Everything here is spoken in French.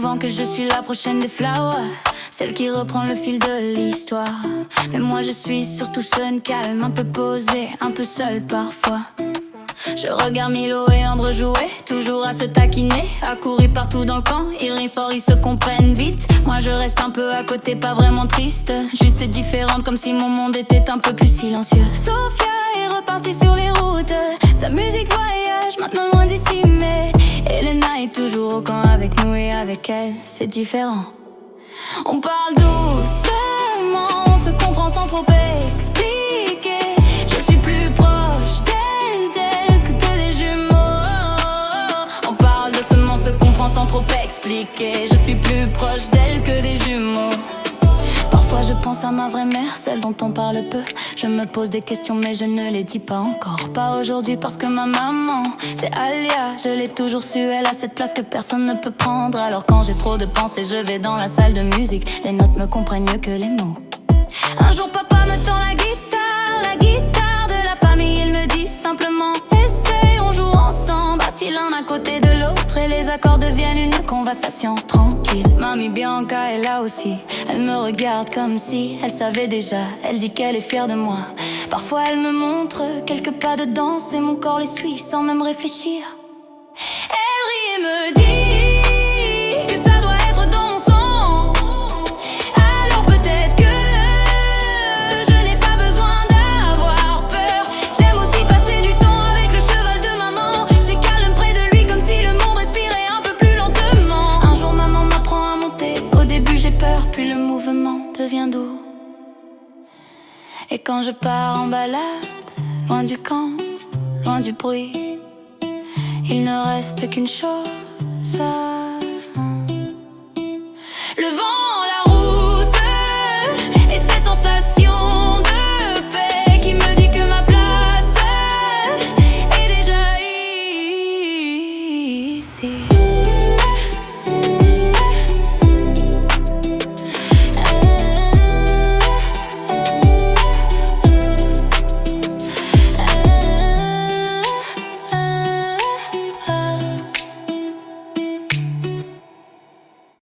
souvent que je suis la prochaine des flowers, celle qui reprend le fil de l'histoire. Mais moi je suis surtout seule, calme, un peu posée, un peu seule parfois. Je regarde Milo et Ambre jouer, toujours à se taquiner, à courir partout dans le camp. Ils rient fort, ils se comprennent vite. Moi je reste un peu à côté, pas vraiment triste, juste différente, comme si mon monde était un peu plus silencieux. Sophia est repartie sur les routes, sa musique voyage maintenant loin d'ici. Mais Elena est toujours au camp avec nous, et avec elle c'est différent. On parle doucement, on se comprend sans trop expliquer. Je suis plus proche d'elle que des jumeaux. On parle doucement, on se comprend sans trop expliquer. Je suis plus proche d'elle que des jumeaux. Parfois je pense à ma vraie mère, celle dont on parle peu. Je me pose des questions mais je ne les dis pas encore. Pas aujourd'hui parce que ma maman, c'est Alia. Je l'ai toujours su, elle a cette place que personne ne peut prendre. Alors quand j'ai trop de pensées, je vais dans la salle de musique. Les notes me comprennent mieux que les mots. Un jour papa me tend la guitare de la famille. Il me dit simplement essaye, on joue ensemble, assis l'un à côté de l'autre, et les accords deviennent une conversation tranquille. Mamie Bianca est là aussi, elle me regarde comme si elle savait déjà. Elle dit qu'elle est fière de moi. Parfois elle me montre quelques pas de danse et mon corps les suit sans même réfléchir. Elle rit et me dit que ça doit être dans mon sang. Alors peut-être que je n'ai pas besoin d'avoir peur. J'aime aussi passer du temps avec le cheval de maman. C'est calme près de lui, comme si le monde respirait un peu plus lentement. Un jour maman m'apprend à monter. Au début j'ai peur, puis le mouvement devient doux. Et quand je pars en balade, loin du camp, loin du bruit, il ne reste qu'une chose